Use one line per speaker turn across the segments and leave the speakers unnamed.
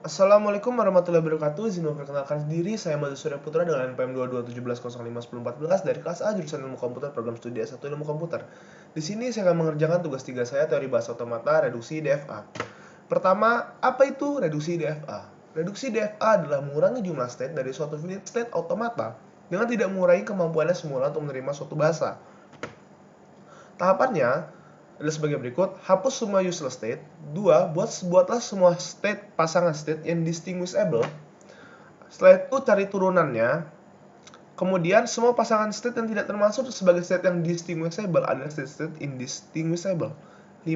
Assalamualaikum warahmatullahi wabarakatuh. Izin memperkenalkan diri, saya Madu Surya Putra dengan NPM 2217051014 dari kelas A jurusan Ilmu Komputer program studi S1 Ilmu Komputer. Di sini saya akan mengerjakan tugas 3 saya, teori bahasa otomata, reduksi DFA. Pertama, apa itu reduksi DFA? Reduksi DFA adalah mengurangi jumlah state dari suatu finite state otomata dengan tidak mengurangi kemampuannya semula untuk menerima suatu bahasa. Tahapannya adalah sebagai berikut: hapus semua useless state. 2. Buatlah semua state pasangan state yang distinguishable. Setelah itu cari turunannya. Kemudian semua pasangan state yang tidak termasuk sebagai state yang distinguishable adalah state indistinguishable. 5.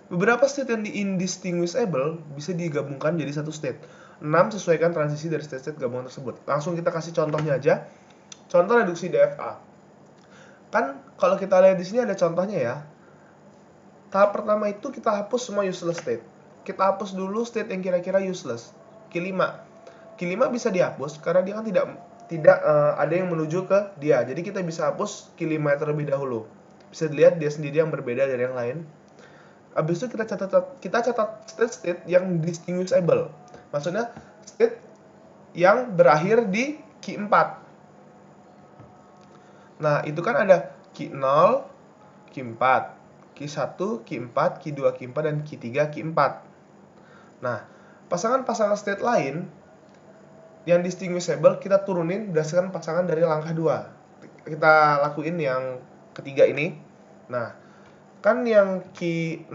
Beberapa state yang indistinguishable bisa digabungkan jadi satu state. 6. Sesuaikan transisi dari state-state gabungan tersebut. Langsung kita kasih contohnya aja. Contoh reduksi DFA. Kan kalau kita lihat di sini ada contohnya ya. Tahap pertama itu kita hapus semua useless state. Kita hapus dulu state yang kira-kira useless. Q5. Q5 bisa dihapus karena dia kan tidak ada yang menuju ke dia. Jadi kita bisa hapus Q5 terlebih dahulu. Bisa dilihat dia sendiri yang berbeda dari yang lain. Habis itu kita catat state-state yang distinguishable. Maksudnya state yang berakhir di Q4. Nah, itu kan ada Q0, Q4, Q1, Q4, Q2, Q4, dan Q3, Q4. Nah, pasangan-pasangan state lain yang distinguishable kita turunin berdasarkan pasangan dari langkah 2. Kita lakuin yang ketiga ini. Nah, kan yang Q0,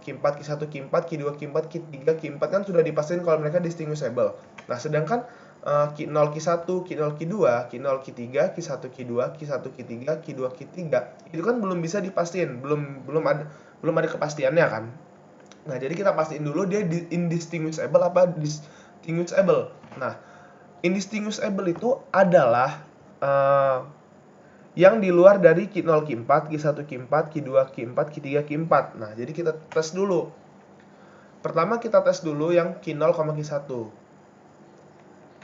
Q4, Q1, Q4, Q2, Q4, Q3, Q4 kan sudah dipastiin kalau mereka distinguishable. Nah, sedangkan Q0, Q1, Q0, Q2, Q0, Q3, Q1, Q2, Q1, Q3, Q2, Q3 itu kan belum bisa dipastiin, belum ada kepastiannya kan. Nah, jadi kita pastiin dulu dia indistinguishable apa distinguishable. Nah, indistinguishable itu adalah yang di luar dari Q0, Q4, Q1, Q4, Q2, Q4, Q3, Q4. Nah, jadi kita tes dulu. Pertama kita tes dulu yang Q0, Q1.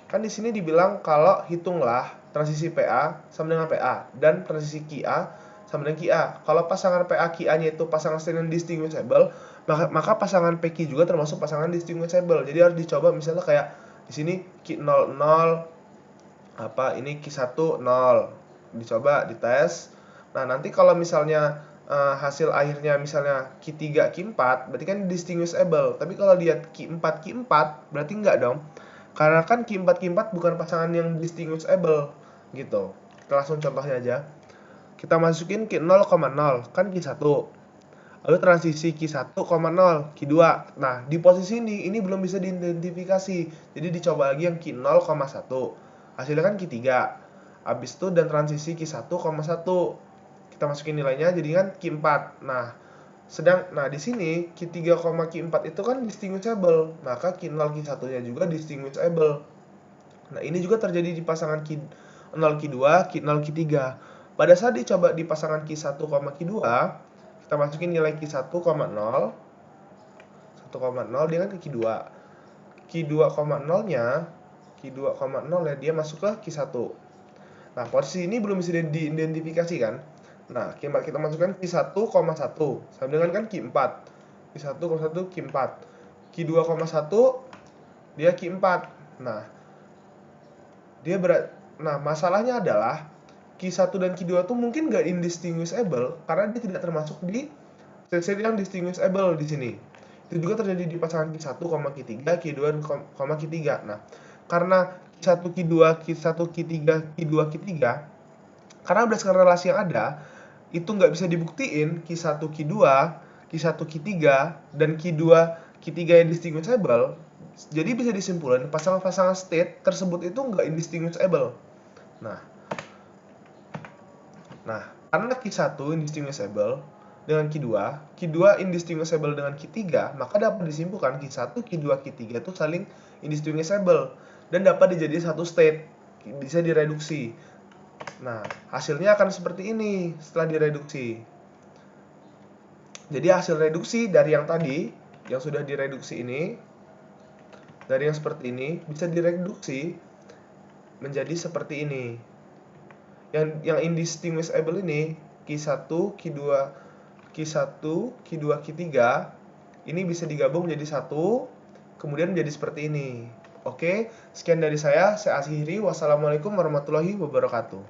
Kan di sini dibilang kalau hitunglah transisi PA sama dengan PA dan transisi QA sama dengan QA. Kalau pasangan PA QA-nya itu pasangan state yang distinguishable, maka pasangan PQ juga termasuk pasangan distinguishable. Jadi harus dicoba misalnya kayak di sini Q0 0 ini Q1 0. Dicoba dites. Nah, nanti kalau misalnya hasil akhirnya misalnya Q3 Q4 berarti kan distinguishable. Tapi kalau lihat Q4 Q4 berarti enggak dong. Karena kan Q4 Q4 bukan pasangan yang distinguishable gitu. Kita langsung contohnya aja. Kita masukin Q0, 0 kan Q1. Lalu transisi Q1, 0 Q2. Nah, di posisi ini belum bisa diidentifikasi. Jadi dicoba lagi yang Q0, 1. Hasilnya kan Q3. Habis itu dan transisi Q1, 1. Kita masukin nilainya jadi kan Q4. Nah, di sini Q3, Q4 itu kan distinguishable, maka Q0, Q1-nya juga distinguishable. Nah, ini juga terjadi di pasangan Q0, Q2, Q0, Q3. Pada saat dicoba di pasangan Q1, Q2, kita masukin nilai Q1, 1,0 dia kan ke Q2. Q2,0-nya ya dia masuk ke Q1. Nah, posisi ini belum bisa diidentifikasi kan? Nah, kita masukkan Q1, 1 sama dengan kan Q4. Q1, 1, Q4. Q2,1 dia Q4. Nah, masalahnya adalah Q1 dan Q2 tuh mungkin nggak indistinguishable karena dia tidak termasuk di state yang distinguishable di sini. Itu juga terjadi di pasangan Q1, Q3, Q2, Q3. Nah, karena Q1, Q2, Q1, Q3, Q2, Q3, karena berdasarkan relasi yang ada, itu nggak bisa dibuktiin Q1, Q2, Q1, Q3, dan Q2, Q3 yang distinguishable. Jadi bisa disimpulkan pasangan-pasangan state tersebut itu nggak indistinguishable. Nah, karena Q1 indistinguishable dengan Q2, Q2 indistinguishable dengan Q3, maka dapat disimpulkan Q1, Q2, Q3 itu saling indistinguishable dan dapat dijadikan satu state, bisa direduksi. Nah, hasilnya akan seperti ini setelah direduksi. Jadi hasil reduksi dari yang tadi, yang sudah direduksi ini, dari yang seperti ini, bisa direduksi menjadi seperti ini. Yang indistinguishable ini, Q1, Q2, Q1, Q2, Q3, ini bisa digabung menjadi satu, kemudian menjadi seperti ini. Oke, sekian dari saya akhiri. Wassalamualaikum warahmatullahi wabarakatuh.